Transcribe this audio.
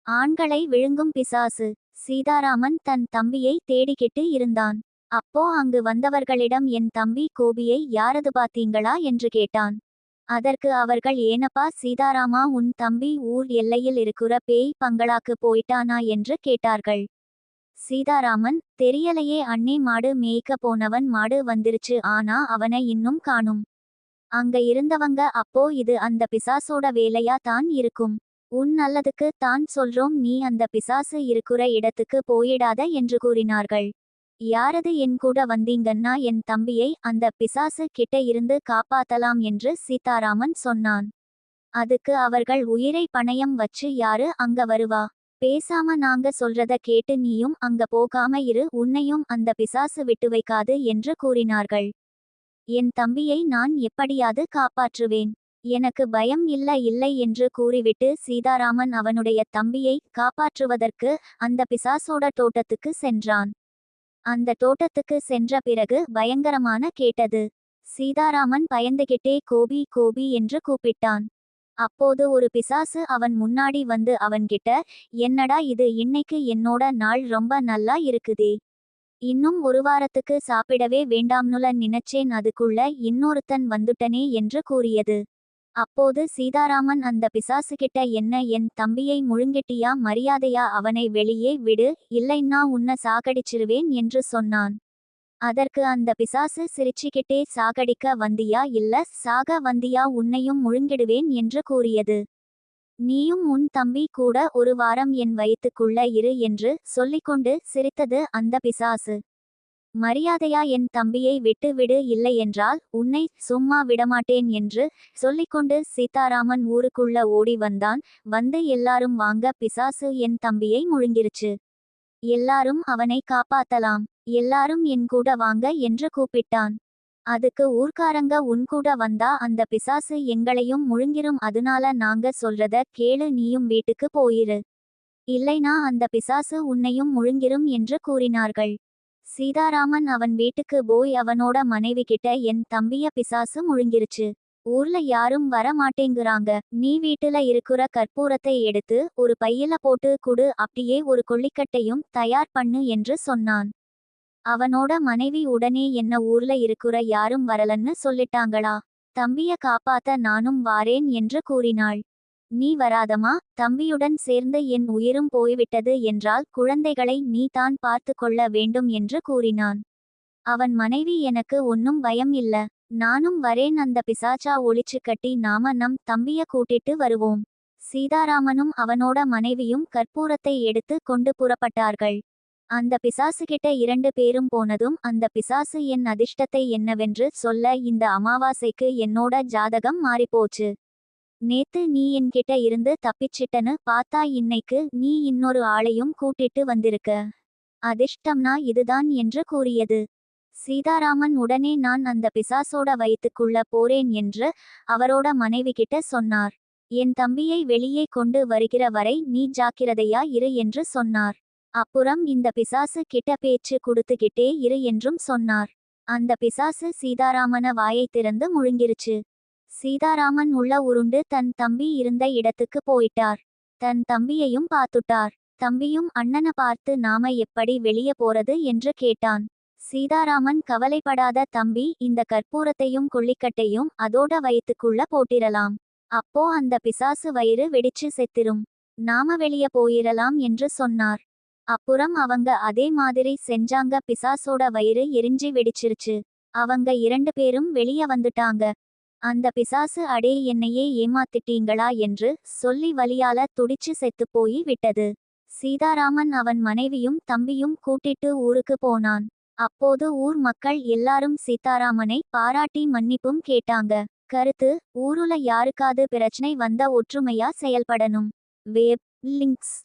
ஆண்களை விழுங்கும் பிசாசு. சீதாராமன் தன் தம்பியை தேடிக்கிட்டு இருந்தான். அப்போ அங்கு வந்தவர்களிடம் என் தம்பி கோபியை யாரது பாத்தீங்களா என்று கேட்டான். அதற்கு அவர்கள் ஏனப்பா சீதாராமா உன் தம்பி ஊர் எல்லையில் இருக்கிற பேய் பங்களாக்கு போயிட்டானா என்று கேட்டார்கள். சீதாராமன் தெரியலையே அண்ணே மாடு மேய்க்க போனவன் மாடு வந்துருச்சு ஆனா அவனை இன்னும் காணும். அங்க இருந்தவங்க அப்போ இது அந்த பிசாசோட வேலையா தான் இருக்கும். உன் நல்லதுக்கு தான் சொல்றோம் நீ அந்த பிசாசு இருக்கிற இடத்துக்கு போயிடாத என்று கூறினார்கள். யாரது என் கூட வந்தீங்கன்னா என் தம்பியை அந்த பிசாசு கிட்ட இருந்து காப்பாத்தலாம் என்று சீதாராமன் சொன்னான். அதுக்கு அவர்கள் உயிரை பணயம் வச்சு யாரு அங்க வருவா? பேசாம நாங்க சொல்றத கேட்டு நீயும் அங்க போகாம இரு உன்னையும் அந்த பிசாசு விட்டு வைக்காது என்று கூறினார்கள். என் தம்பியை நான் எப்படியாவது காப்பாற்றுவேன். எனக்கு பயம் இல்லை என்று கூறிவிட்டு சீதாராமன் அவனுடைய தம்பியை காப்பாற்றுவதற்கு அந்த பிசாசோட தோட்டத்துக்கு சென்றான். அந்த தோட்டத்துக்கு சென்ற பிறகு பயங்கரமான கேட்டது. சீதாராமன் பயந்துகிட்டே கோபி கோபி என்று கூப்பிட்டான். அப்போது ஒரு பிசாசு அவன் முன்னாடி வந்து அவன்கிட்ட என்னடா இது இன்னைக்கு என்னோட நாள் ரொம்ப நல்லா இருக்குதே. இன்னும் ஒரு வாரத்துக்கு சாப்பிடவே வேண்டாம்னுல நினைச்சேன் அதுக்குள்ள இன்னொருத்தன் வந்துட்டனே என்று கூறியது. அப்போது சீதாராமன் அந்த பிசாசுகிட்ட என்ன என் தம்பியை முழுங்கிட்டியா மரியாதையா அவனை வெளியே விடு இல்லைன்னா உன்னை சாகடிச்சிருவேன் என்று சொன்னான். அதற்கு அந்த பிசாசு சிரிச்சுக்கிட்டே சாகடிக்க வந்தியா இல்ல சாக வந்தியா உன்னையும் முழுங்கிடுவேன் என்று கூறியது. நீயும் உன் தம்பி கூட ஒரு வாரம் என் வயிற்றுக்குள்ள இரு என்று சொல்லிக்கொண்டு சிரித்தது அந்த பிசாசு. மரியாதையா என் தம்பியை விட்டு விடு இல்லையென்றால் உன்னை சும்மா விடமாட்டேன் என்று சொல்லிக்கொண்டு சீதாராமன் ஊருக்குள்ள ஓடி வந்தான். வந்து எல்லாரும் வாங்க பிசாசு என் தம்பியை முழுங்கிருச்சு. எல்லாரும் அவனை காப்பாத்தலாம். எல்லாரும் என் கூட வாங்க என்று கூப்பிட்டான். அதுக்கு ஊர்க்காரங்க உன் கூட வந்தா அந்த பிசாசு எங்களையும் முழுங்கிரும் அதனால நாங்க சொல்றத கேளு நீயும் வீட்டுக்கு போயிரு. இல்லைனா அந்த பிசாசு உன்னையும் முழுங்கிரும் என்று கூறினார்கள். சீதாராமன் அவன் வீட்டுக்கு போய் அவனோட மனைவி கிட்ட என் தம்பிய பிசாசு முழுங்கிருச்சு. ஊர்ல யாரும் வர மாட்டேங்குறாங்க. நீ வீட்டுல இருக்கிற கற்பூரத்தை எடுத்து ஒரு பையில போட்டு குடு அப்படியே ஒரு கொள்ளிக்கட்டையும் தயார் பண்ணு என்று சொன்னான். அவனோட மனைவி உடனே என்ன ஊர்ல இருக்கிற யாரும் வரலன்னு சொல்லிட்டாங்களா? தம்பிய காப்பாத்த நானும் வாரேன் என்று கூறினாள். நீ வராதமா? தம்பியுடன் சேர்ந்து என் உயிரும் போய்விட்டது என்றால் குழந்தைகளை நீ தான் பார்த்து கொள்ள வேண்டும் என்று கூறினான். அவன் மனைவி எனக்கு ஒன்னும் பயம் இல்ல. நானும் வரேன் அந்த பிசாச்சா ஒளிச்சு கட்டி நாம நம் தம்பிய கூட்டிட்டு வருவோம். சீதாராமனும் அவனோட மனைவியும் கற்பூரத்தை எடுத்து கொண்டு புறப்பட்டார்கள். அந்த பிசாசுகிட்ட 2 பேரும் போனதும் அந்த பிசாசு என் அதிர்ஷ்டத்தை என்னவென்று சொல்ல இந்த அமாவாசைக்கு என்னோட ஜாதகம் மாறிப்போச்சு. நேத்து நீ என்கிட்ட இருந்து தப்பிச்சிட்டனு பார்த்தா இன்னைக்கு நீ இன்னொரு ஆளையும் கூட்டிட்டு வந்திருக்க. அதிர்ஷ்டம்னா இதுதான் என்று கூறியது. சீதாராமன் உடனே நான் அந்த பிசாசோட வயிற்றுக்குள்ள போறேன் என்று அவரோட மனைவி கிட்ட சொன்னார். என் தம்பியை வெளியே கொண்டு வருகிற வரை நீ ஜாக்கிரதையா இரு என்று சொன்னார். அப்புறம் இந்த பிசாசு கிட்ட பேச்சு கொடுத்துக்கிட்டே இரு என்றும் சொன்னார். அந்த பிசாசு சீதாராமன வாயை திறந்து முழுங்கிருச்சு. சீதாராமன் உள்ள உருண்டு தன் தம்பி இருந்த இடத்துக்கு போயிட்டார். தன் தம்பியையும் பார்த்துட்டார். தம்பியும் அண்ணன பார்த்து நாம எப்படி வெளியே போறது என்று கேட்டான். சீதாராமன் கவலைப்படாத தம்பி இந்த கற்பூரத்தையும் கொள்ளிக்கட்டையும் அதோட வயிற்றுக்குள்ள போட்டிரலாம். அப்போ அந்த பிசாசு வயிறு வெடிச்சு செத்திரும். நாம வெளியே போயிரலாம் என்று சொன்னார். அப்புறம் அவங்க அதே மாதிரி செஞ்சாங்க. பிசாசோட வயிறு எரிஞ்சு வெடிச்சிருச்சு. அவங்க 2 பேரும் வெளியே வந்துட்டாங்க. அந்த பிசாசு அடே என்னையே ஏமாத்திட்டீங்களா என்று சொல்லி வலியால துடிச்சு செத்து போய் விட்டது. சீதாராமன் அவன் மனைவியும் தம்பியும் கூட்டிட்டு ஊருக்கு போனான். அப்போது ஊர் மக்கள் எல்லாரும் சீதாராமனை பாராட்டி மன்னிப்பும் கேட்டாங்க. கருத்து: ஊருல யாருக்காது பிரச்சனை வந்த ஒற்றுமையா செயல்படணும். Web links